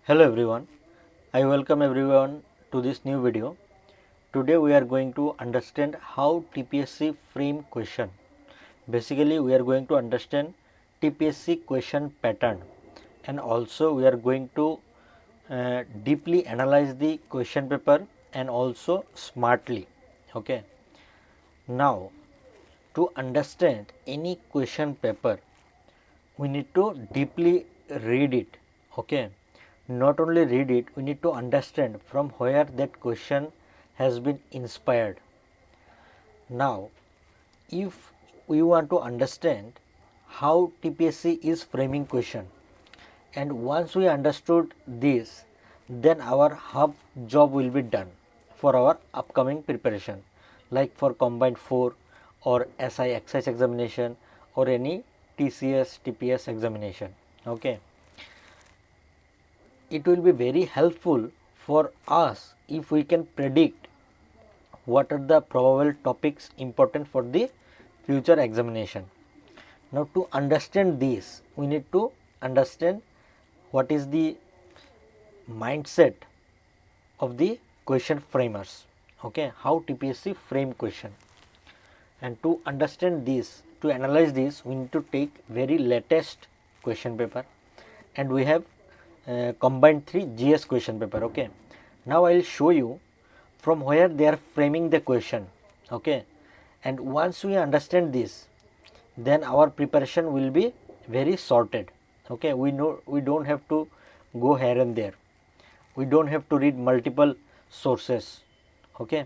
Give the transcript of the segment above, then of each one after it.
Hello everyone, I welcome everyone to this new video. Today we are going to understand how TPSC frame question. Basically we are going to understand TPSC question pattern, and also we are going to deeply analyze the question paper and also smartly. Okay. Now to understand any question paper we need to deeply read it. Okay, not only read it, we need to understand from where that question has been inspired. Now if we want to understand how TPSC is framing question, and once we understood this, then our half job will be done for our upcoming preparation, like for combined 4 or SI exercise examination or any TCS TPS examination. Okay, it will be very helpful for us if we can predict what are the probable topics important for the future examination. Now to understand this, we need to understand what is the mindset of the question framers. Okay, how TPSC frame question. And to understand this, to analyze this, we need to take very latest question paper, and we have combined 3 GS question paper. Okay, now I will show you from where they are framing the question. Okay, and once we understand this, then our preparation will be very sorted. Okay, we know we don't have to go here and there, we don't have to read multiple sources. Okay,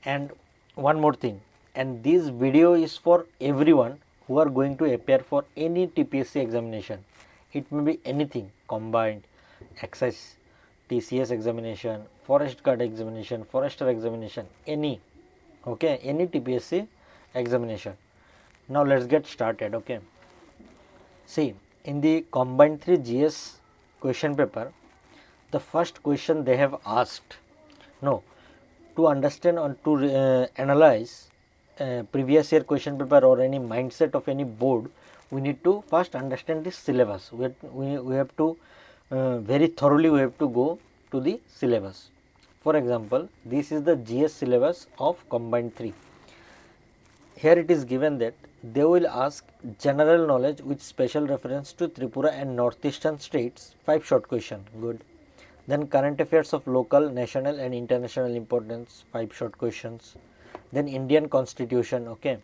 and one more thing, and this video is for everyone who are going to appear for any TPSC examination. It may be anything: combined, exercise, TCS examination, forest guard examination, forester examination, any. Okay, any TPSC examination. Now let's get started. Okay, see, in the combined 3 GS question paper, the first question they have asked, no, to understand or to analyze previous year question paper or any mindset of any board, we need to first understand the syllabus. We have to very thoroughly we have to go to the syllabus. For example, this is the GS syllabus of combined 3. Here it is given that they will ask general knowledge with special reference to Tripura and northeastern states, 5 short question. Good. Then current affairs of local, national and international importance, 5 short questions. Then Indian constitution. Okay,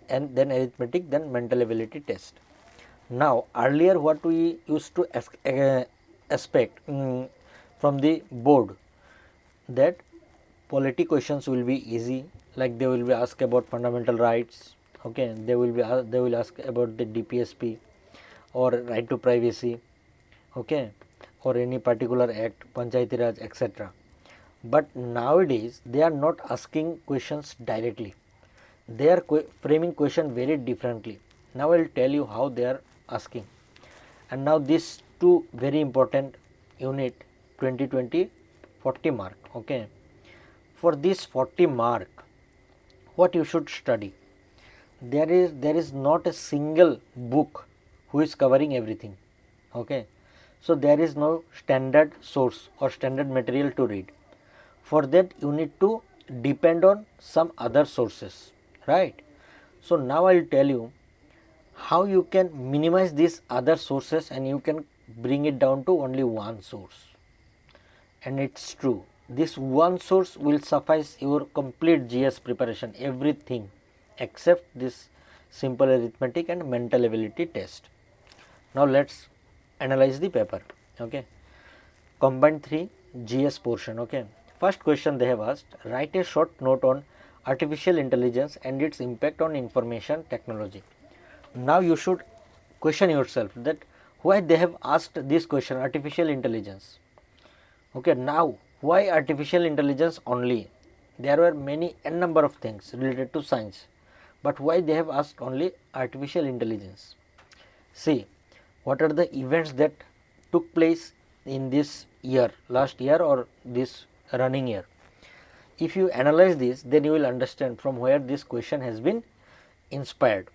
and then arithmetic, then mental ability test. Now earlier what we used to expect from the board, that polity questions will be easy, like they will be asked about fundamental rights. Okay, they will ask about the DPSP or right to privacy. Okay, or any particular act, Panchayati Raj, etc. But nowadays they are not asking questions directly, they are framing question very differently. Now I will tell you how they are asking. And now these two very important unit 2020 40 mark. Okay, for this 40 mark, what you should study, there is not a single book who is covering everything. Okay, so there is no standard source or standard material to read. For that you need to depend on some other sources, right? So now I will tell you how you can minimize these other sources and you can bring it down to only one source. And it's true, this one source will suffice your complete GS preparation, everything except this simple arithmetic and mental ability test. Now let's analyze the paper. Okay, combined 3 GS portion. Okay, first question they have asked, write a short note on artificial intelligence and its impact on information technology. Now you should question yourself that why they have asked this question, artificial intelligence. Okay, now why artificial intelligence only? There were many n number of things related to science, but why they have asked only artificial intelligence? See, what are the events that took place in this year, last year or this running year? If you analyze this, then you will understand from where this question has been inspired.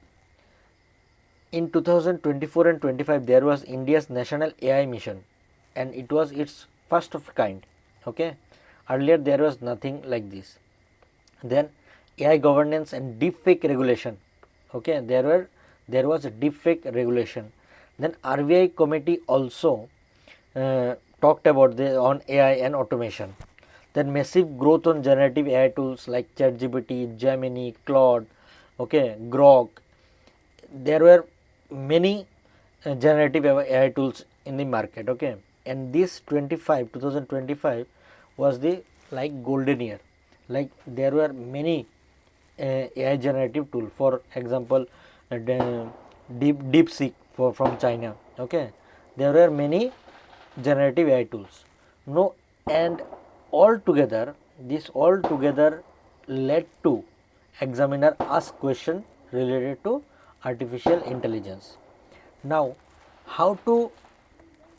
In 2024 and 25, there was India's national AI mission. and it was its first of kind. Okay, earlier there was nothing like this. Then AI governance and deepfake regulation. Okay, there was a deepfake regulation. Then RBI committee also talked about on AI and automation. Then massive growth on generative AI tools like ChatGPT, Gemini, Claude, okay, Grok. There were many generative AI tools in the market. Okay, and this 2025 was the like golden year. Like there were many AI generative tool. For example, DeepSeek from China. Okay, there were many generative AI tools. No, and this all together led to examiner ask question related to artificial intelligence. Now, how to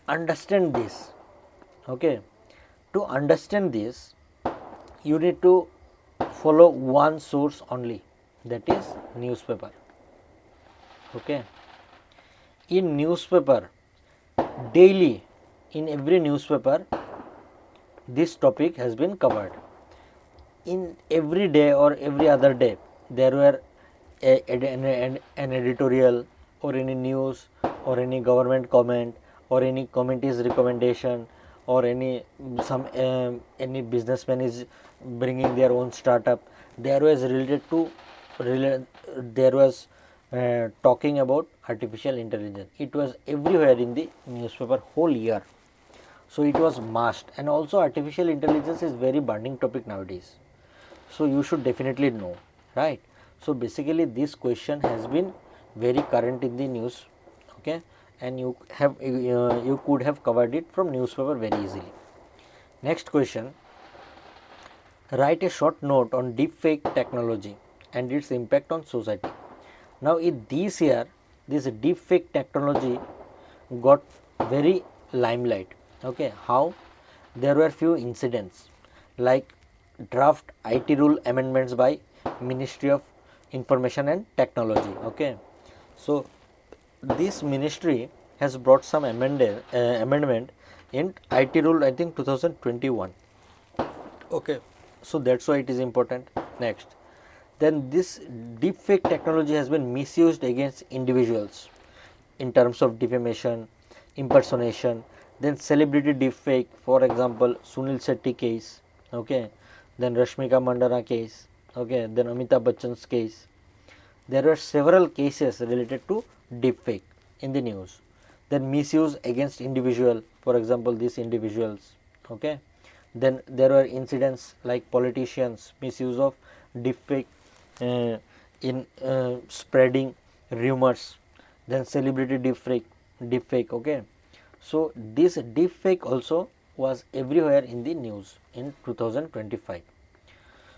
understand this? Okay, to understand this, you need to follow one source only, that is newspaper. Okay, in newspaper, daily, in every newspaper, this topic has been covered. In every day or every other day, there were an editorial or any news or any government comment or any committee's recommendation or any businessman is bringing their own startup. There was talking about artificial intelligence. It was everywhere in the newspaper whole year. So it was must, and also artificial intelligence is very burning topic nowadays. So you should definitely know, right? So basically this question has been very current in the news. Okay, and you could have covered it from newspaper very easily. Next question: write a short note on deepfake technology and its impact on society. Now in this year, this deepfake technology got very limelight. Okay, how? There were few incidents like draft IT rule amendments by Ministry of Information and Technology. Okay, so this ministry has brought some amendment in IT rule, I think 2021. Okay, so that's why it is important. Next, then this deepfake technology has been misused against individuals in terms of defamation, impersonation. Then celebrity deepfake, for example, Sunil Shetty case. Okay, then Rashmika Mandana case. Okay, then Amitabh Bachchan's case. There were several cases related to deepfake in the news. Then misuse against individual, for example, these individuals. Okay, then there were incidents like politicians misuse of deepfake in spreading rumors. Then celebrity deepfake. Okay, so this deepfake also was everywhere in the news in 2025.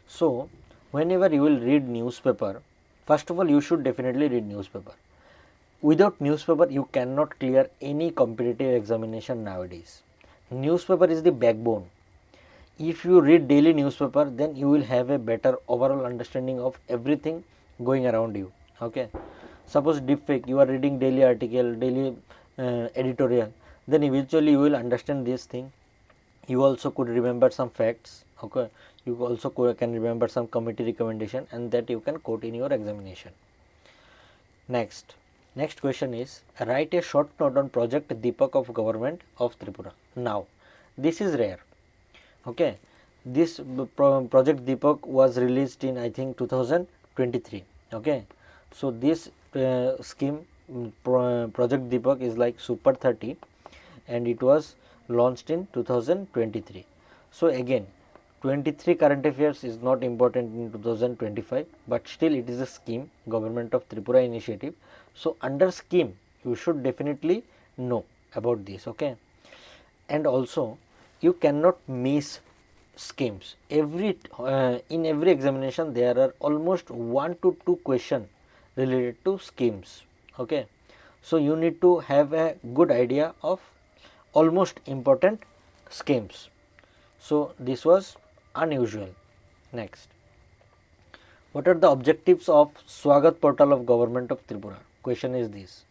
So whenever you will read newspaper, first of all you should definitely read newspaper. Without newspaper you cannot clear any competitive examination nowadays. Newspaper is the backbone. If you read daily newspaper, then you will have a better overall understanding of everything going around you. Okay, suppose deepfake, you are reading daily article, daily editorial, then eventually you will understand this thing. You also could remember some facts. Okay, you also can remember some committee recommendation, and that you can quote in your examination. Next question is, write a short note on project Deepak of Government of Tripura. Now this is rare. Okay, this project Deepak was released in I think 2023. Okay, so this scheme project Deepak is like Super 30 and it was launched in 2023. So again, 23 current affairs is not important in 2025, but still it is a scheme, Government of Tripura initiative. So under scheme you should definitely know about this. Okay, and also you cannot miss schemes. In every examination there are almost 1 to 2 questions related to schemes. Okay, so you need to have a good idea of almost important schemes. So this was unusual. Next, what are the objectives of Swagat portal of Government of Tripura? Question is this.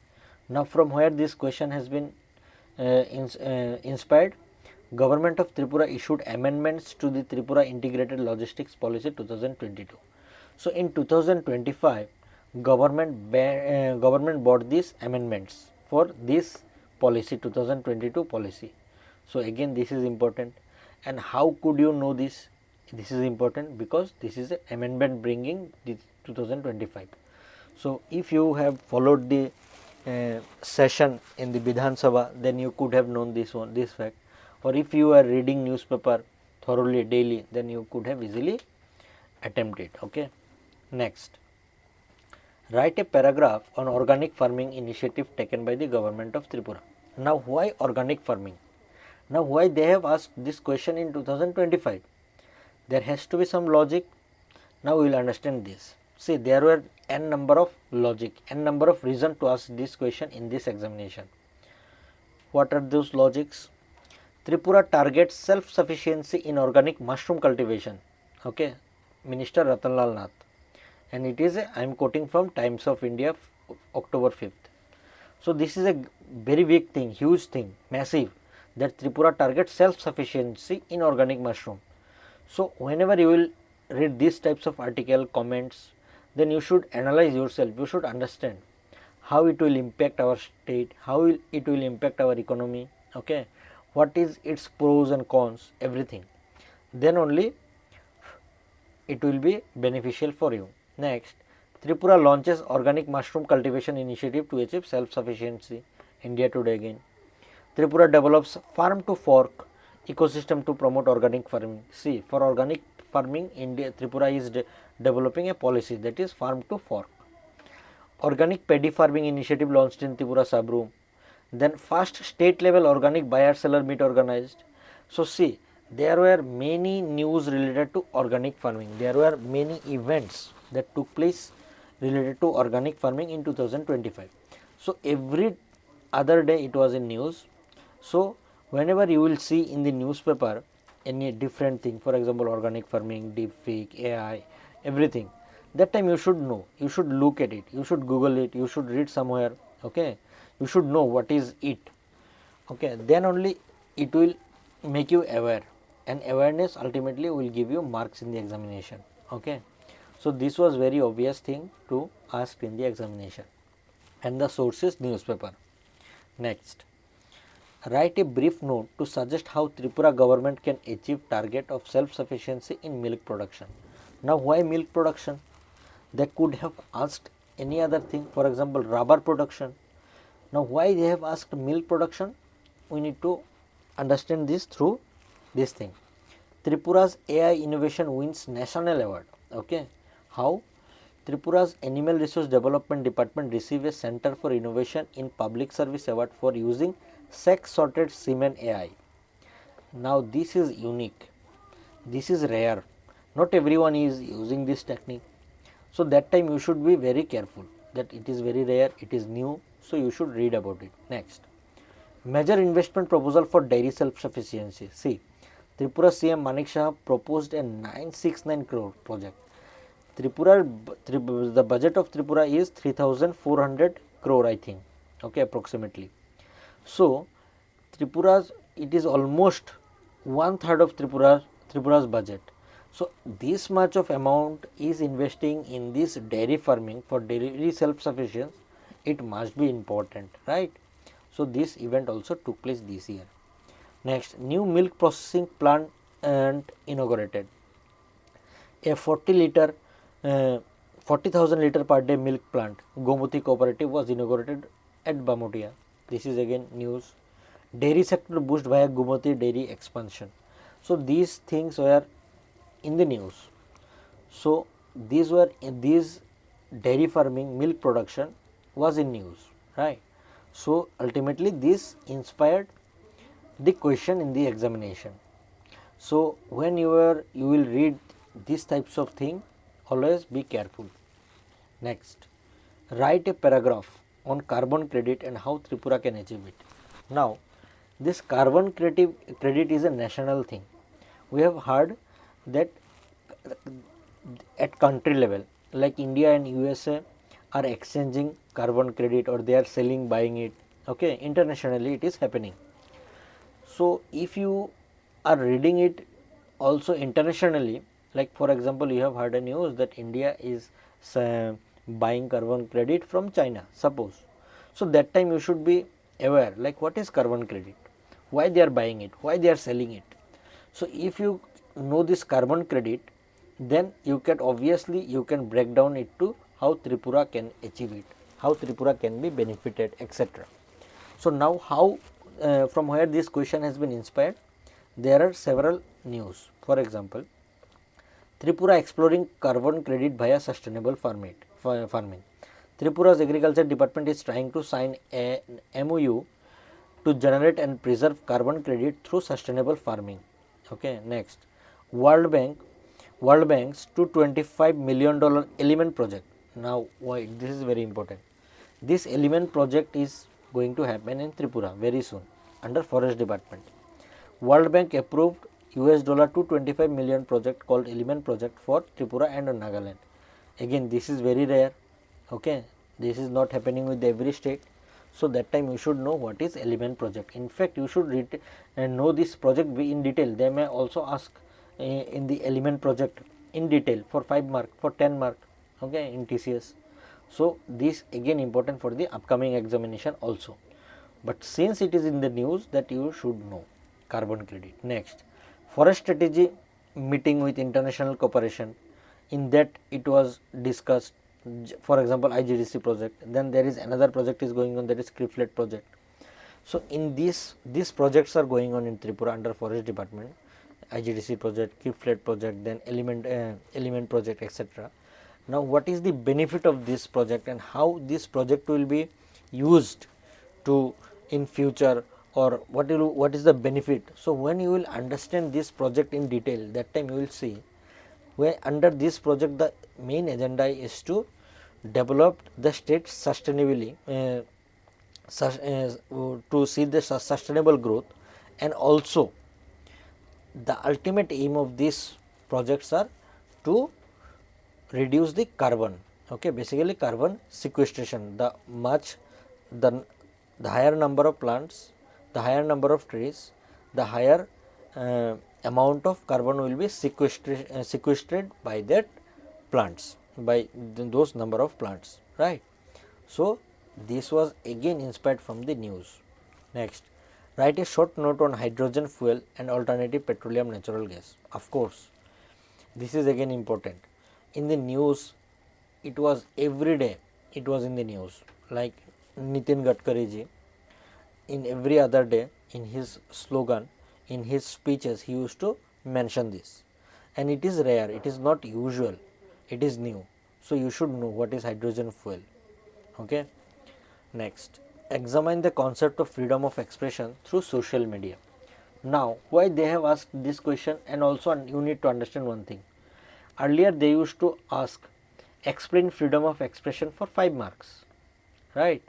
Now from where this question has been inspired, Government of Tripura issued amendments to the Tripura Integrated Logistics Policy 2022. So in 2025, government brought these amendments for this policy, 2022 policy. So again, this is important. And how could you know this? This is important because this is an amendment bringing the 2025. So if you have followed the session in the Vidhan Sabha, then you could have known this fact. Or if you are reading newspaper thoroughly daily, then you could have easily attempt it. Okay. Next, write a paragraph on organic farming initiative taken by the government of Tripura. Now, why organic farming? Now, why they have asked this question in 2025? There has to be some logic. Now, we will understand this. See, there were n number of logic, n number of reason to ask this question in this examination. What are those logics? Tripura targets self-sufficiency in organic mushroom cultivation. Okay, Minister Ratanlal Nath. And it is, I am quoting from Times of India, October 5th. So, this is a very big thing, huge thing, massive, that Tripura targets self-sufficiency in organic mushroom. So, whenever you will read these types of article, comments, then you should analyze yourself, you should understand how it will impact our state, how it will impact our economy, okay, what is its pros and cons, everything. Then only it will be beneficial for you. Next, Tripura launches organic mushroom cultivation initiative to achieve self-sufficiency. India Today again. Tripura develops farm to fork ecosystem to promote organic farming. See, for organic farming, Tripura is developing a policy, that is farm to fork. Organic paddy farming initiative launched in Tripura Sabroom. Then first state level organic buyer seller meet organized. So see, there were many news related to organic farming. There were many events that took place related to organic farming in 2025. So every other day it was in news. So whenever you will see in the newspaper any different thing, for example organic farming, deepfake, AI, everything, that time you should know, you should look at it, you should Google it, you should read somewhere, okay, you should know what is it, okay, then only it will make you aware, and awareness ultimately will give you marks in the examination, okay. So this was very obvious thing to ask in the examination. And the source is newspaper. Next, write a brief note to suggest how Tripura government can achieve target of self-sufficiency in milk production. Now why milk production? They could have asked any other thing, for example rubber production. Now why they have asked milk production? We need to understand this through this thing. Tripura's AI innovation wins national award. Okay, how? Tripura's Animal Resource Development Department received a Center for Innovation in Public Service Award for using sex sorted semen AI. Now this is unique, this is rare, not everyone is using this technique. So that time you should be very careful that it is very rare, it is new, so you should read about it. Next, major investment proposal for dairy self-sufficiency. See, Tripura CM Manik Shah proposed a 969 crore project. The budget of Tripura is 3,400 crore, I think, okay, approximately. So Tripura's, it is almost 1/3 of Tripura's budget. So this much of amount is investing in this dairy farming for dairy self-sufficiency. It must be important, right? So this event also took place this year. Next, new milk processing plant inaugurated. A 40,000 liter per day milk plant, Gomati Cooperative, was inaugurated at Bamotia. This is again news. Dairy sector boost via Gomati dairy expansion. So these things were in the news. So these dairy farming, milk production was in news, right? So ultimately this inspired the question in the examination. So when you will read these types of thing, always be careful. Next, write a paragraph on carbon credit and how Tripura can achieve it. Now, this carbon credit is a national thing. We have heard that at country level, like India and USA are exchanging carbon credit, or they are selling, buying it. Okay, internationally it is happening. So if you are reading it also internationally, like for example you have heard a news that India is buying carbon credit from China, suppose. So that time you should be aware, like what is carbon credit, why they are buying it, why they are selling it. So if you know this carbon credit, then you can obviously you can break down it to how Tripura can achieve it, how Tripura can be benefited, etc. So now how from where this question has been inspired, there are several news. For example, Tripura exploring carbon credit via sustainable farming. Tripura's agriculture department is trying to sign an MOU to generate and preserve carbon credit through sustainable farming. Okay, next, World Bank, World Bank's $225 million element project. Now, why this is very important. This element project is going to happen in Tripura very soon under Forest Department. World Bank approved US dollar $225 million project called Element Project for Tripura and Nagaland. Again, this is very rare. Okay, this is not happening with every state. So that time you should know what is Element Project. In fact, you should read and know this project in detail. They may also ask in the Element Project in detail for 5 mark, for 10 mark. Okay, in TCS. So this again important for the upcoming examination also. But since it is in the news, that you should know carbon credit. Next, forest strategy meeting with international cooperation. In that it was discussed, for example IGDC project. Then there is another project is going on, that is Creeplet project. So in these projects are going on in Tripura under Forest Department, IGDC project, Creeplet project, then element project, etc. Now what is the benefit of this project and how this project will be used to in future, or what is the benefit? So when you will understand this project in detail, that time you will see where under this project the main agenda is to develop the state sustainably, to see the sustainable growth, and also the ultimate aim of these projects are to reduce the carbon. Okay, basically carbon sequestration. The higher number of plants, the higher number of trees, the higher amount of carbon will be sequestered by that plants, by those number of plants, right? So this was again inspired from the news. Next, write a short note on hydrogen fuel and alternative petroleum natural gas. Of course, this is again important. In the news, it was every day, it was in the news, like Nitin Gadkari ji, in every other day, in his slogan, in his speeches, he used to mention this. And it is rare, it is not usual, it is new. So you should know what is hydrogen fuel. Okay. Next, examine the concept of freedom of expression through social media. Now, why they have asked this question, and also you need to understand one thing. Earlier they used to ask, explain freedom of expression for 5 marks, right?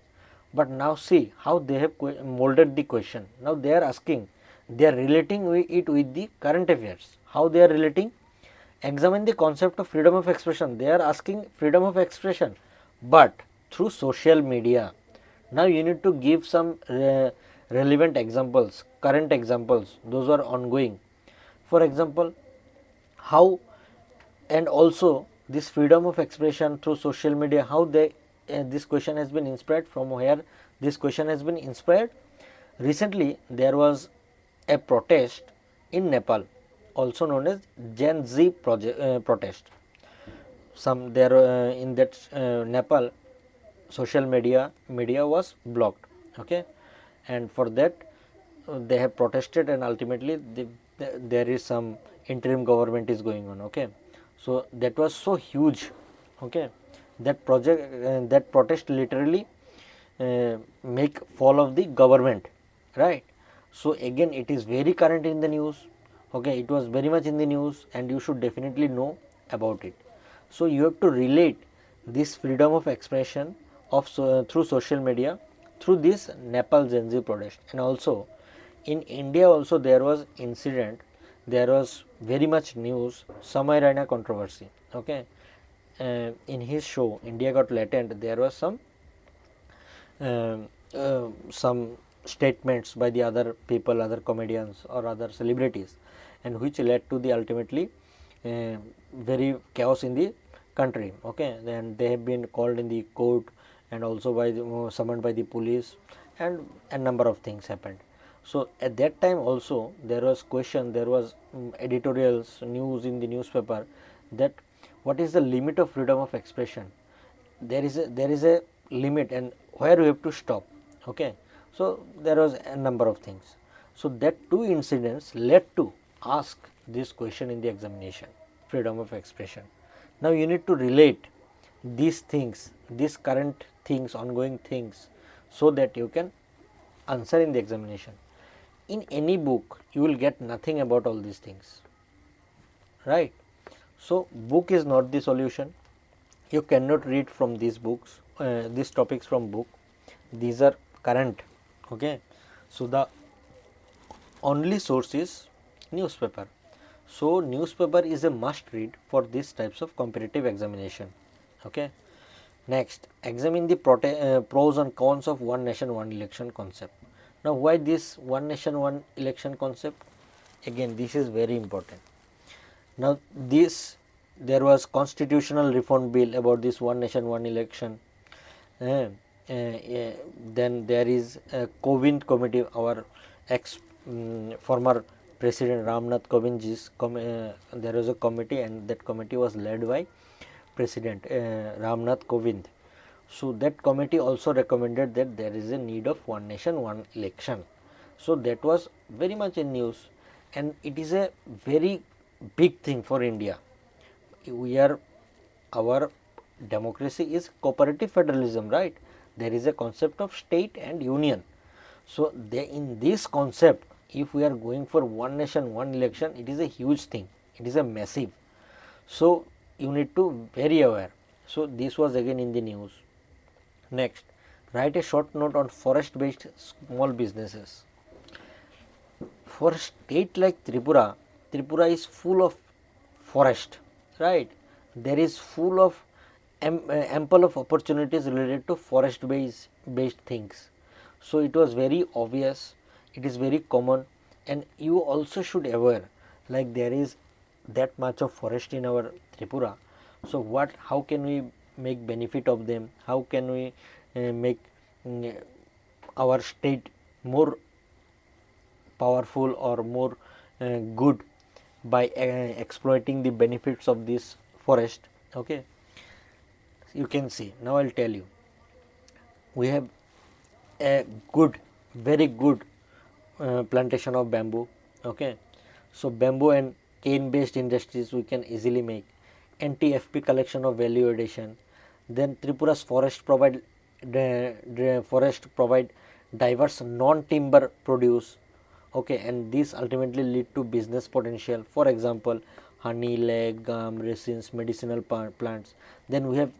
But now see how they have molded the question. Now they are asking, they are relating it with the current affairs. How they are relating? Examine the concept of freedom of expression. They are asking freedom of expression, but through social media. Now you need to give some relevant examples, current examples, those are ongoing. For example, how, and also this freedom of expression through social media, how they this question has been inspired, from where this question has been inspired. Recently there was a protest in Nepal, also known as Gen Z protest. Some there in that Nepal, social media was blocked. Okay, and for that they have protested, and ultimately there is some interim government is going on. Okay, so that was so huge. Okay, that protest literally make fall of the government, right? So again it is very current in the news. Okay, it was very much in the news, and you should definitely know about it. So you have to relate this freedom of expression of through social media through this Nepal Gen Z protest. And also in India also there was incident, there was very much news, Samay Raina controversy. Okay, in his show India Got Latent, there was some statements by the other people, other comedians or other celebrities, and which led to the ultimately very chaos in the country. Okay, then they have been called in the court and also by the, summoned by the police, and a number of things happened. So at that time also there was question, there was editorials, news in the newspaper, that what is the limit of freedom of expression. There is a limit, and where we have to stop. Okay, so there was a number of things. So that two incidents led to ask this question in the examination, freedom of expression. Now you need to relate these things, these current things, ongoing things, so that you can answer in the examination. In any book you will get nothing about all these things, right? So book is not the solution. You cannot read from these books, these topics from book. These are current. Okay, so the only source is newspaper. So newspaper is a must read for these types of competitive examination. Okay, next, examine the pros and cons of one nation one election concept. Now why this one nation one election concept? Again, this is very important. Now this, there was constitutional reform bill about this one nation one election. Then there is a Kovind committee, our ex former President Ramnath Kovindji's there was a committee, and that committee was led by President Ramnath Kovind. So that committee also recommended that there is a need of one nation one election. So that was very much in news, and it is a very big thing for India. Our democracy is cooperative federalism, right? There is a concept of state and union. So in this concept, if we are going for one nation one election, it is a huge thing, it is a massive. So you need to very aware. So this was again in the news. Next, write a short note on forest based small businesses. For a state like Tripura, Tripura is full of forest, right? There is full of ample of opportunities related to forest based things. So it was very obvious, it is very common, and you also should aware, like there is that much of forest in our Tripura. So how can we make benefit of them? How can we make our state more powerful or more good by exploiting the benefits of this forest? Okay, you can see. Now I'll tell you, we have a very good plantation of bamboo. Okay, so bamboo and cane based industries we can easily make. Anti-FP collection of value addition. Then Tripura's forest provide diverse non-timber produce. Okay, and these ultimately lead to business potential. For example, honey, leg, gum, resins, medicinal plants. Then we have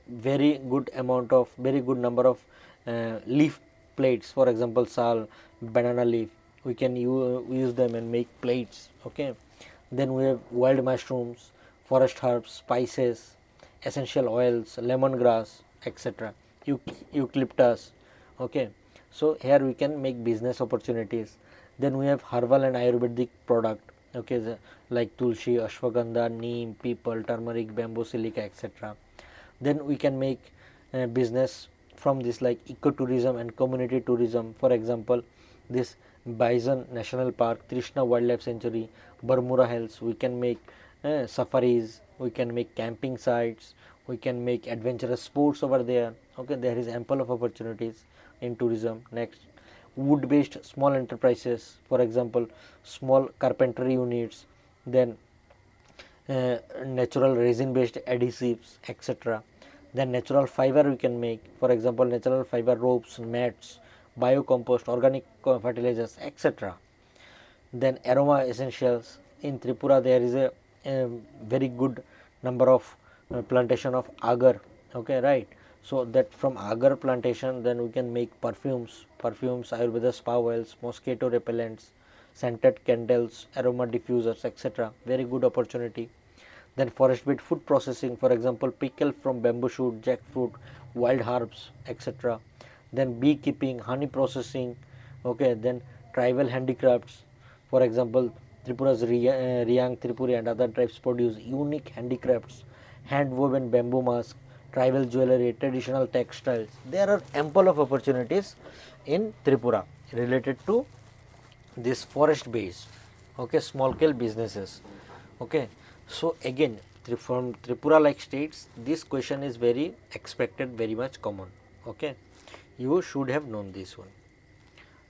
very good number of leaf plates. For example, sal, banana leaf. We can use them and make plates. Okay, then we have wild mushrooms, forest herbs, spices, essential oils, lemongrass, etc. Eucalyptus. Okay, so here we can make business opportunities. Then we have herbal and Ayurvedic product. Okay, like tulsi, ashwagandha, neem, people, turmeric, bamboo, silica, etc. Then we can make business from this, like ecotourism and community tourism. For example, this Bison National Park, Trishna Wildlife Sanctuary, Barmura Hills. We can make safaris, we can make camping sites, we can make adventurous sports over there. Okay, there is ample of opportunities in tourism. Next, wood based small enterprises, for example, small carpentry units, then natural resin based adhesives, etc. Then natural fiber we can make, for example, natural fiber ropes, mats, biocompost, organic fertilizers, etc. Then aroma essentials. In Tripura there is a very good number of plantation of agar. Okay, right? So that from agar plantation, then we can make perfumes, Ayurveda spa oils, mosquito repellents, scented candles, aroma diffusers, etc. Very good opportunity. Then forest based food processing, for example, pickle from bamboo shoot, jackfruit, wild herbs, etc. Then beekeeping, honey processing, Okay, then tribal handicrafts, for example, Tripura's Riang, Tripuri and other tribes produce unique handicrafts, hand woven bamboo masks, tribal jewelry, traditional textiles. There are ample of opportunities in Tripura related to this forest based, okay, small scale businesses. Okay, so again, from Tripura like states, this question is very expected, very much common. Okay, you should have known this one.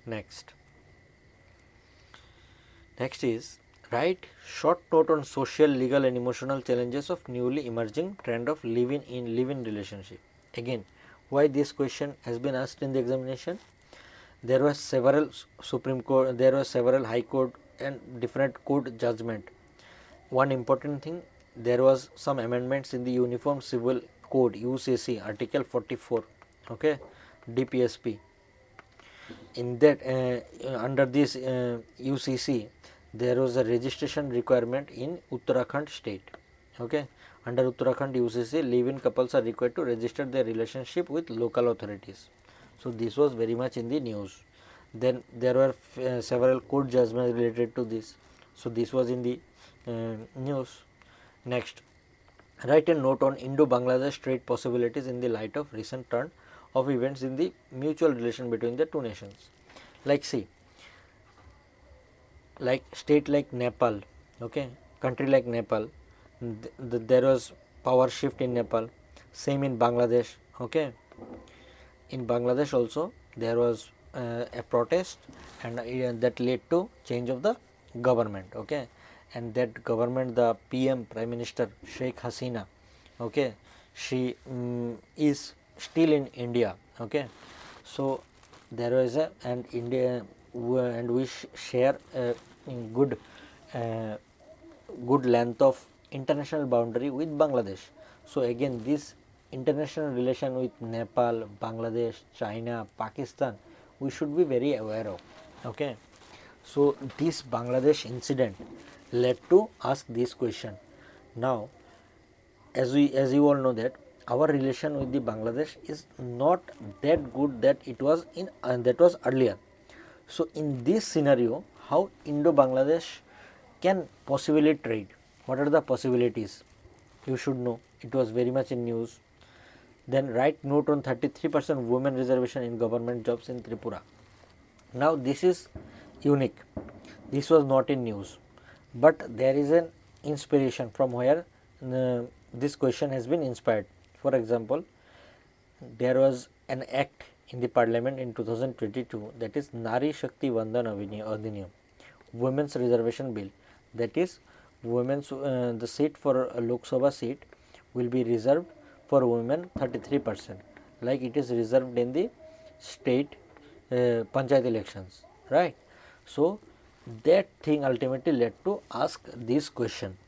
Next is write short note on social, legal and emotional challenges of newly emerging trend of live-in relationship. Again, why this question has been asked in the examination? There were several Supreme Court, there were several High Court and different court judgment. One important thing, there was some amendments in the Uniform Civil Code UCC Article 44, okay, DPSP. In that under this UCC, there was a registration requirement in Uttarakhand state. Okay, under Uttarakhand UCC, live-in couples are required to register their relationship with local authorities. So this was very much in the news. Then there were several court judgments related to this. So this was in the news. Next, write a note on Indo-Bangladesh trade possibilities in the light of recent turn of events in the mutual relation between the two nations. Like see, like state like Nepal, okay, country like Nepal, there was power shift in Nepal. Same in Bangladesh, okay. In Bangladesh also there was a protest, and that led to change of the government, okay. And that government, the PM, Prime Minister Sheikh Hasina, okay, she is still in India, okay. So there was a, and India and we share a good good length of international boundary with Bangladesh. So again, this international relation with Nepal, Bangladesh, China, Pakistan, we should be very aware of. Okay, so this Bangladesh incident led to ask this question. Now, as you all know that our relation with the Bangladesh is not that good that it was in that was earlier. So in this scenario, how Indo-Bangladesh can possibly trade? What are the possibilities? You should know. It was very much in news. Then write note on 33% women reservation in government jobs in Tripura. Now this is unique. This was not in news, but there is an inspiration from where this question has been inspired. For example, there was an act in the parliament in 2022, that is Nari Shakti Vandan Adhiniyam, women's reservation bill. That is, women's the seat for a Lok Sabha seat will be reserved for women 33%, like it is reserved in the state panchayat elections, right? So that thing ultimately led to ask this question.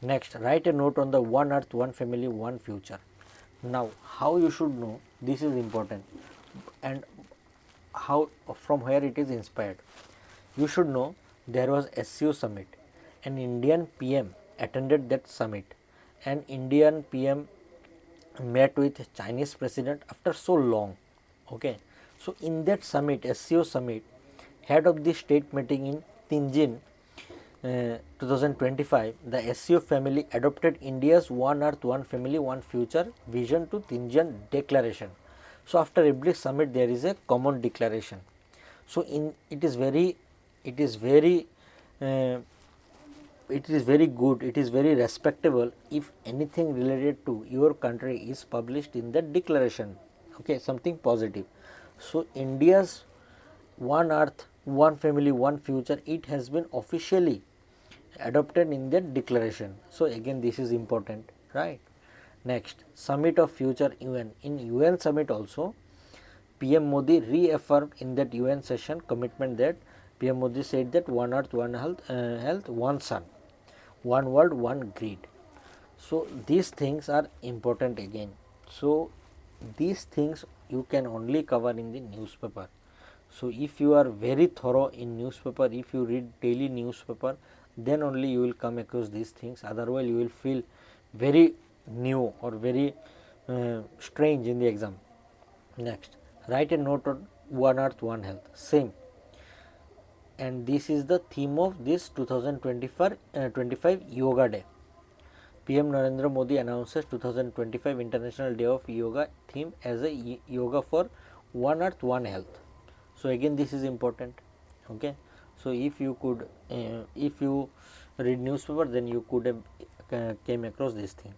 Next, write a note on the one earth, one family, one future. Now, how you should know, this is important, and how, from where it is inspired. You should know there was SCO summit. An Indian PM attended that summit. An Indian PM met with Chinese president after so long. Okay, so in that summit, SCO summit, head of the state meeting in Tianjin 2025, the SCO family adopted India's one earth, one family, one future vision to Tianjin declaration. So after every summit there is a common declaration. So it is very good, it is very respectable if anything related to your country is published in that declaration, okay, something positive. So India's one earth, one family, one future, it has been officially adopted in that declaration. So again, this is important, right? Next, summit of future UN. In UN summit also, PM Modi reaffirmed in that UN session commitment that PM Modi said that one earth, one health, one sun, one world, one grid. So these things are important again. So these things you can only cover in the newspaper. So if you are very thorough in newspaper, if you read daily newspaper, then only you will come across these things. Otherwise you will feel very new or very strange in the exam. Next, write a note on one earth, one health. Same, and this is the theme of this 2025 Yoga Day. PM Narendra Modi announces 2025 International Day of Yoga theme as a yoga for one earth, one health. So again this is important. Okay, so if you could if you read newspaper, then you could have came across this thing.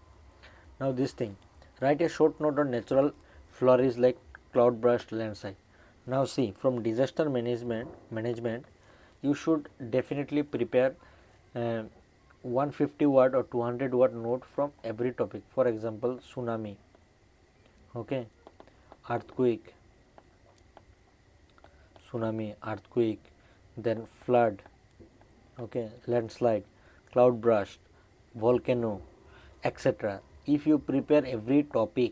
Now this thing, write a short note on natural flurries like cloud burst, landslide. Now see, from disaster management you should definitely prepare 150 word or 200 word note from every topic. For example, tsunami, okay, earthquake, then flood, okay, landslide, cloud burst, volcano, etc. If you prepare every topic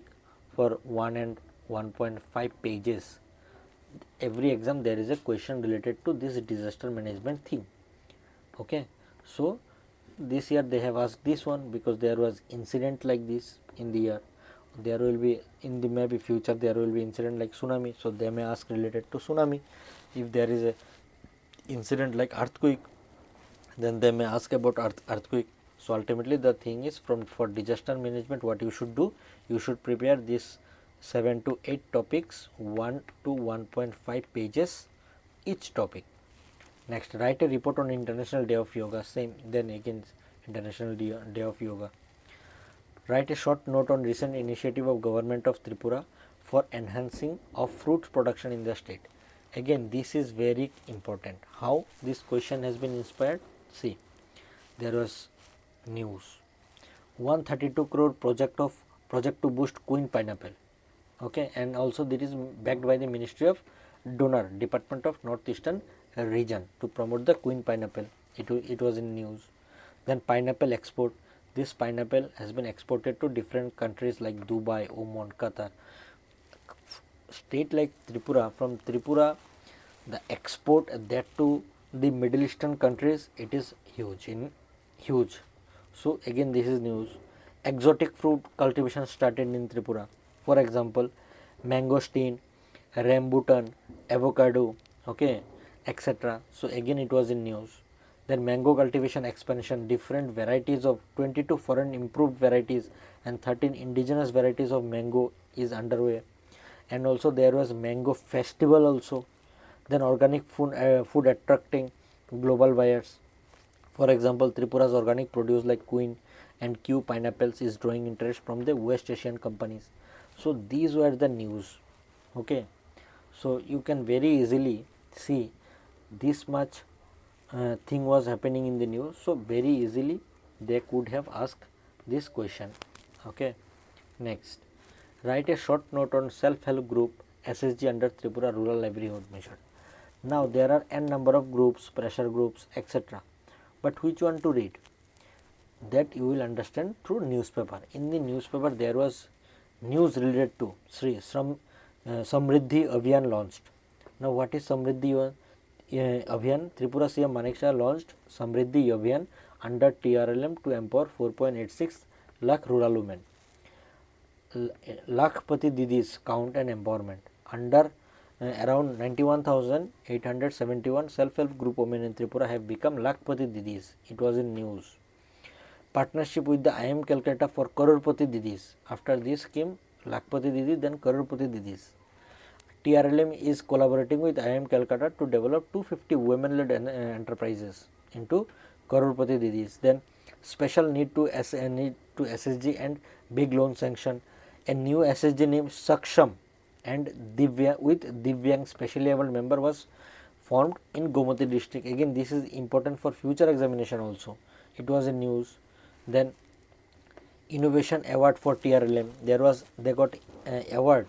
for 1 and 1.5 pages, every exam there is a question related to this disaster management theme. Okay, so this year they have asked this one because there was incident like this in the year. There will be in the maybe future there will be incident like tsunami, so they may ask related to tsunami. If there is a incident like earthquake, then they may ask about earthquake. So ultimately the thing is, for disaster management, what you should do, you should prepare this 7 to 8 topics, 1 to 1.5 pages each topic. Next, write a report on International Day of Yoga. Same, then again International Day of Yoga. Write a short note on recent initiative of Government of Tripura for enhancing of fruits production in the state. Again, this is very important. How this question has been inspired? See, there was news, 132 crore project to boost Queen pineapple. Okay, and also this is backed by the Ministry of Donor, Department of Northeastern Region, to promote the Queen pineapple. It was in news. Then pineapple export. This pineapple has been exported to different countries like Dubai, Oman, Qatar. State like Tripura, from Tripura, the export that to the Middle Eastern countries, it is huge. So again this is news. Exotic fruit cultivation started in Tripura. For example, mangosteen, rambutan, avocado, okay, etc. So again it was in news. Then mango cultivation expansion, different varieties of 22 foreign improved varieties and 13 indigenous varieties of mango is underway. And also there was mango festival also. Then organic food attracting global buyers. For example, Tripura's organic produce like Queen and Q pineapples is drawing interest from the West Asian companies. So these were the news. Okay, so you can very easily see this much thing was happening in the news. So very easily they could have asked this question. Okay, next, write a short note on self-help group SSG under Tripura Rural Livelihood Mission. Now there are n number of groups, pressure groups, etc. But which one to read? That you will understand through newspaper. In the newspaper there was news related to Samriddhi Abhiyan launched. Now what is Samriddhi Abhiyan? Tripura CM Manik Shah launched Samriddhi Abhiyan under TRLM to empower 4.86 lakh rural women. Lakhpati Didis count and empowerment. Under around 91,871 self-help group women in Tripura have become Lakhpati Didis. It was in news. Partnership with the IIM Calcutta for Crorepati Didis. After this came Lakhpati Didi, then Crorepati Didis. TRLM is collaborating with IIM Calcutta to develop 250 women-led enterprises into Crorepati Didis. Then special need to SSG and big loan sanction. A new SSG named Saksham and Divya with Divyang specially abled member was formed in Gomati district. Again this is important for future examination also. It was in news. Then innovation award for TRLM. They got award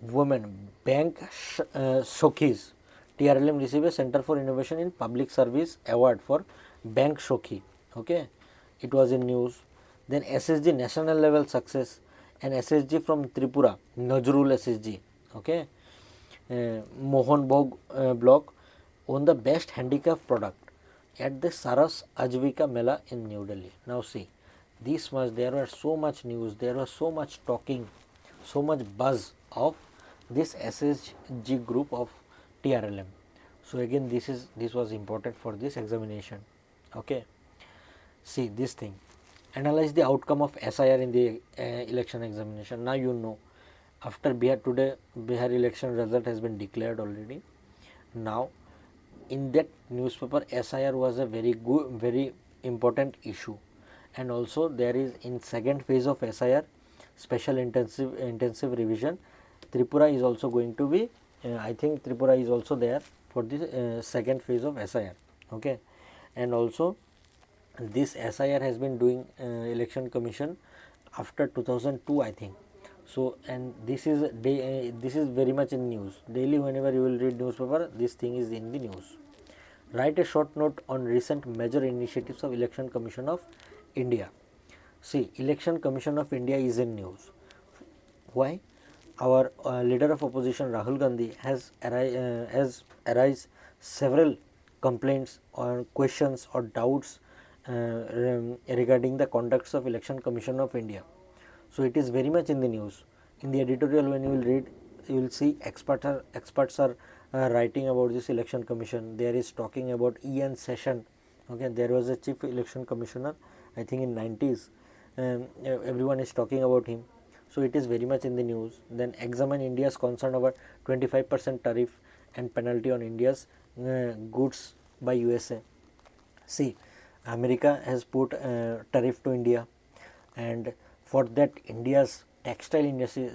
women bank Shokhis. TRLM received a Center for Innovation in Public Service award for bank Shokhi. Okay, it was in news. Then SSG national level success, and SSG from Tripura, Nazrul SSG, okay, Mohan Bhog block won the best handicraft product at the Saras Ajivika Mela in New Delhi. Now see, this much, there was so much news, there was so much talking, so much buzz of this SSG group of TRLM. So again this was important for this examination. Okay, see this thing, analyze the outcome of SIR in the election examination. Now you know, after Bihar, today Bihar election result has been declared already. Now in that newspaper, SIR was a very important issue, and also there is in second phase of SIR, special intensive revision, Tripura is also going to be, I think Tripura is also there for the second phase of SIR. Okay, and also this SIR has been doing election commission after 2002, I think. So, and this is this is very much in news daily. Whenever you will read newspaper, this thing is in the news. Write a short note on recent major initiatives of Election Commission of India. See, Election Commission of India is in news. Why? Our leader of opposition Rahul Gandhi has arise several complaints or questions or doubts regarding the conducts of Election Commission of India. So it is very much in the news. In the editorial, when you will read, you will see experts are writing about this election commission. There is talking about E.N. Session. Okay, there was a chief election commissioner, I think in 90s. Everyone is talking about him. So it is very much in the news. Then examine India's concern over 25% tariff and penalty on India's goods by USA. See, America has put tariff to India, and for that India's textile industry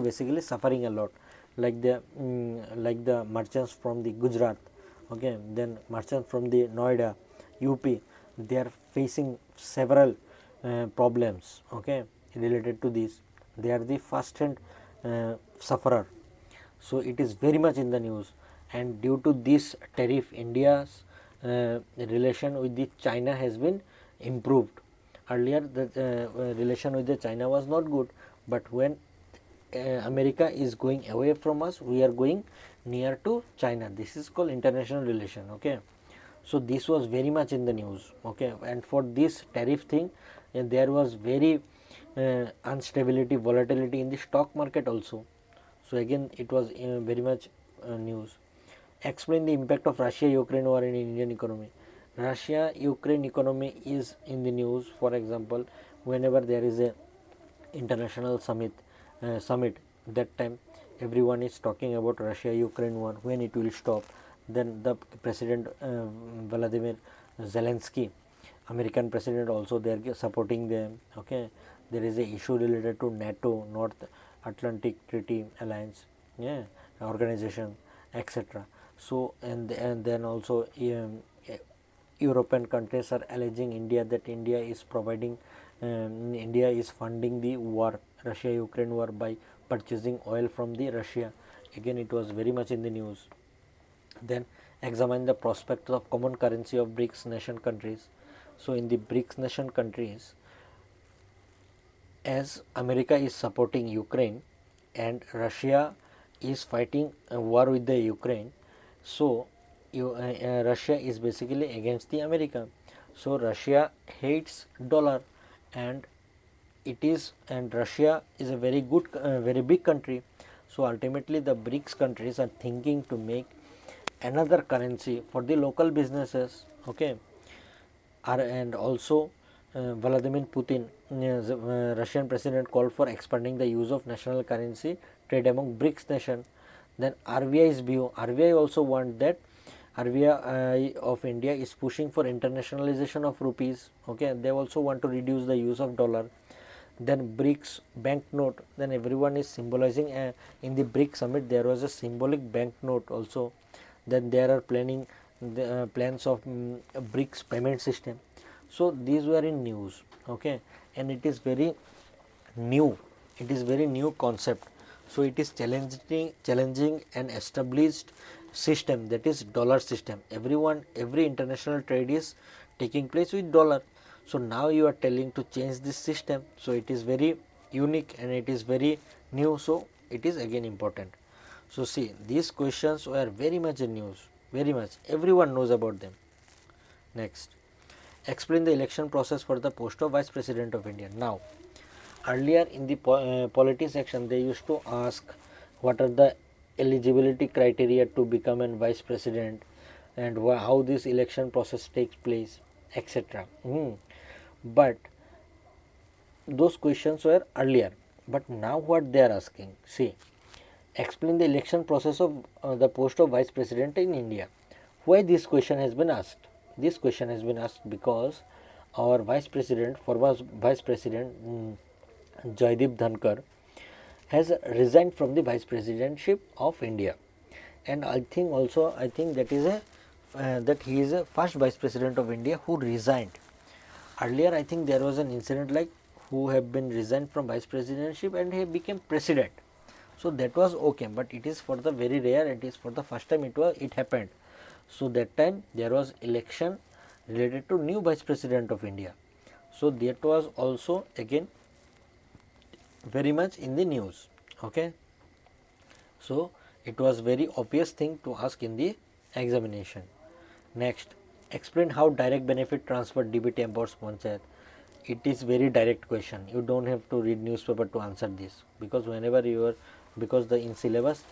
basically suffering a lot, like the merchants from the Gujarat, okay, then merchants from the Noida, UP, they are facing several problems, okay, related to this. They are the first hand sufferer. So it is very much in the news, and due to this tariff, India's relation with the China has been improved. Earlier the relation with the China was not good, but when America is going away from us, we are going near to China. This is called international relation. Okay, so this was very much in the news. Okay, and for this tariff thing, there was very instability, volatility in the stock market also. So again, it was very much news. Explain the impact of Russia-Ukraine war in Indian economy. Russia-Ukraine economy is in the news. For example, whenever there is a international summit, that time everyone is talking about Russia-Ukraine war, when it will stop. Then the President Vladimir Zelensky, American President, also they are supporting them. Okay, there is a issue related to NATO, North Atlantic Treaty Alliance, yeah, organization, etc. So and then also European countries are alleging India that India is providing, India is funding the war, Russia-Ukraine war, by purchasing oil from the Russia. Again, it was very much in the news. Then examine the prospects of common currency of BRICS nation countries. So in the BRICS nation countries, as America is supporting Ukraine and Russia is fighting a war with the Ukraine, so Russia is basically against the America. So Russia hates dollar, and Russia is a very good, very big country. So ultimately, the BRICS countries are thinking to make another currency for the local businesses. Okay, and also Vladimir Putin, Russian president, called for expanding the use of national currency trade among BRICS nations. Then RBI's view, RBI also want that, RBI of India is pushing for internationalization of rupees. Okay, they also want to reduce the use of dollar. Then BRICS banknote, then everyone is symbolizing in the BRICS summit there was a symbolic banknote also. Then there are planning the plans of BRICS payment system. So these were in news. Okay, and it is very new, it is very new concept. So it is challenging an established system, that is dollar system. Every international trade is taking place with dollar. So now you are telling to change this system. So it is very unique and it is very new. So it is again important. So see, these questions were very much in news, very much. Everyone knows about them. Next, explain the election process for the post of Vice President of India. Now, earlier in the polity section, they used to ask what are the eligibility criteria to become a vice president, and how this election process takes place, etc. But those questions were earlier, but now what they are asking, see, explain the election process of the post of vice president in India. Why this question has been asked? This question has been asked because our vice president, former vice president Jaideep Dhankar, has resigned from the vice presidentship of India, and I think that is a that he is a first vice president of India who resigned. Earlier, I think there was an incident like who have been resigned from vice presidentship and he became president. So that was okay, but it is for the very rare. It is for the first time it happened. So that time there was election related to new vice president of India. So that was also again very much in the news. Okay. So it was very obvious thing to ask in the examination. Next, explain how direct benefit transfer DBT empowers panchayat. It is very direct question. You don't have to read newspaper to answer this, because whenever you are, because the in syllabus,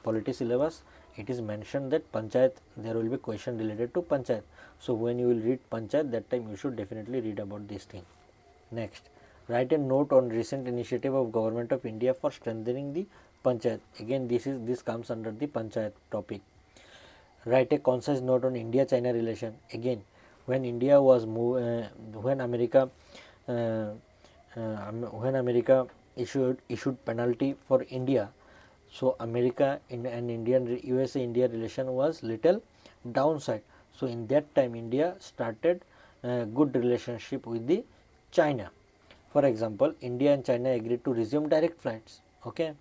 polity syllabus, it is mentioned that panchayat, there will be question related to panchayat. So when you will read panchayat, that time you should definitely read about this thing. Next, write a note on recent initiative of Government of India for strengthening the panchayat. Again, this comes under the panchayat topic. Write a concise note on India-China relation. Again, when India was when America issued penalty for India, so America and Indian USA-India relation was little downside. So in that time, India started good relationship with the China. For example, India and China agreed to resume direct flights. Okay,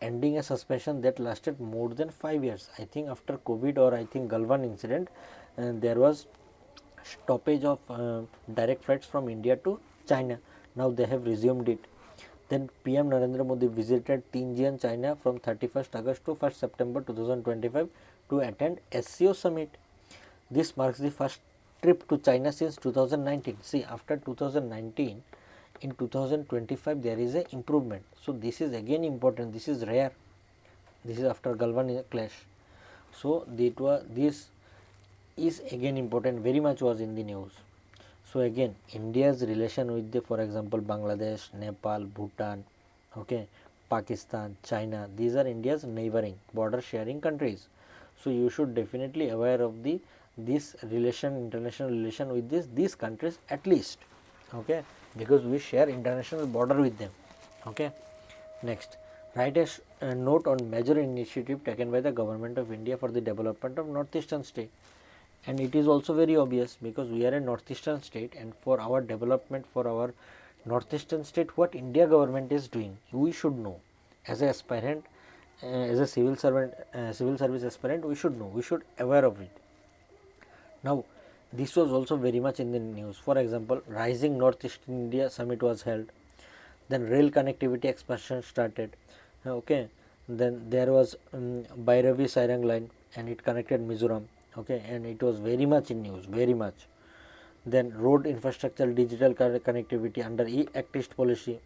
ending a suspension that lasted more than 5 years. I think after COVID, or I think Galwan incident, there was stoppage of direct flights from India to China. Now they have resumed it. Then PM Narendra Modi visited Tianjin, China from 31st August to 1st September 2025 to attend SCO summit. This marks the first trip to China since 2019. See, after 2019, in 2025 there is a improvement. So this is again important. This is rare. This is after Galwan clash. So this is again important. Very much was in the news. So again, India's relation with the, for example, Bangladesh, Nepal, Bhutan, okay, Pakistan, China, these are India's neighboring, border sharing countries. So you should definitely aware of this relation, international relation with these countries at least, okay, because we share international border with them. Okay. Next, write a note on major initiative taken by the Government of India for the development of northeastern state. And it is also very obvious, because we are a northeastern state, and for our development, for our northeastern state, what India government is doing, we should know. As an aspirant, as a civil servant, civil service aspirant, we should know, we should aware of it. Now, this was also very much in the news. For example, Rising Northeast India Summit was held. Then rail connectivity expansion started. Okay. Then there was Bhairavi Sairang line, and it connected Mizoram. Okay, and it was very much in news, very much. Then road infrastructure digital connectivity under e-Act East policy.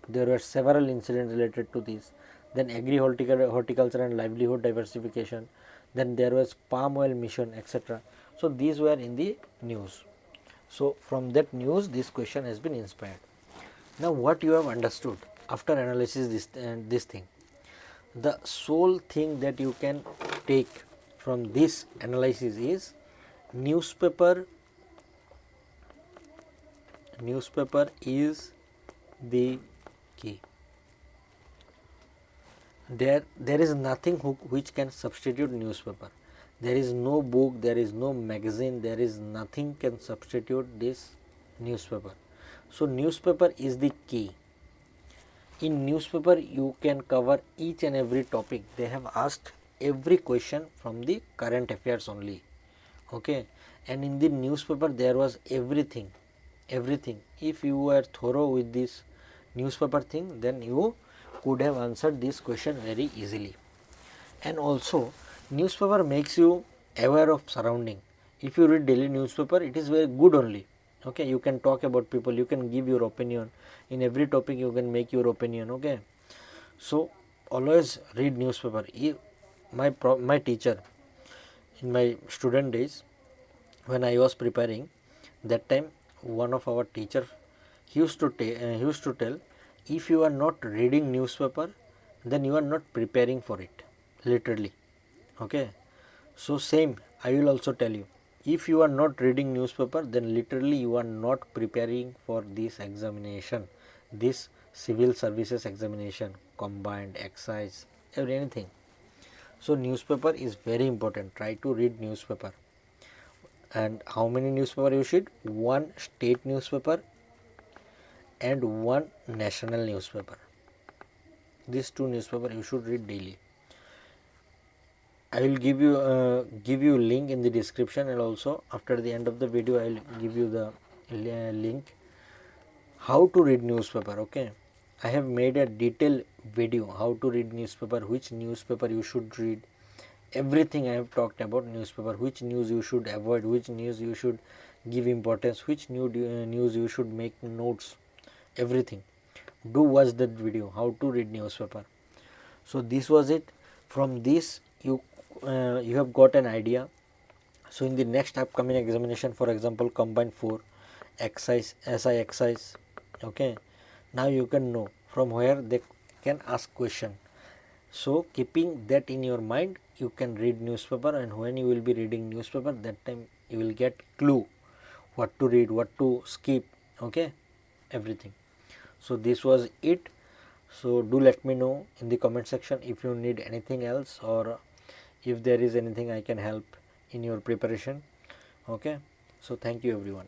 There were several incidents related to this. Then horticulture and livelihood diversification. Then there was palm oil mission, etc. So these were in the news. So from that news, this question has been inspired. Now what you have understood after analysis this thing, the sole thing that you can take from this analysis is newspaper is the key. There is nothing which can substitute newspaper. There is no book, there is no magazine, there is nothing can substitute this newspaper. So newspaper is the key. In newspaper you can cover each and every topic. They have asked every question from the current affairs only. Okay, and in the newspaper there was everything. If you were thorough with this newspaper thing, then you could have answered this question very easily. And also newspaper makes you aware of surrounding. If you read daily newspaper, it is very good only. Okay, you can talk about people, you can give your opinion in every topic, you can make your opinion. Okay, so always read newspaper. My teacher in my student days, when I was preparing, that time one of our teacher, he used to tell, if you are not reading newspaper, then you are not preparing for it, literally. Okay, so same I will also tell you, if you are not reading newspaper, then literally you are not preparing for this examination, this civil services examination, combined, exercise, anything. So newspaper is very important. Try to read newspaper. And how many newspaper you should? One state newspaper and one national newspaper. These two newspaper you should read daily. I will give you link in the description, and also after the end of the video I will give you the link how to read newspaper. Okay, I have made a detailed video how to read newspaper, which newspaper you should read, everything I have talked about newspaper, which news you should avoid, which news you should give importance, which news you should make notes, everything. Do watch that video how to read newspaper. So this was it. From this you have got an idea. So in the next upcoming examination, for example combined 4 exercise, SI exercise, okay, now you can know from where they can ask question. So keeping that in your mind, you can read newspaper, and when you will be reading newspaper, that time you will get clue what to read, what to skip, okay, everything. So this was it. So do let me know in the comment section if you need anything else, or if there is anything I can help in your preparation. Okay, so thank you everyone.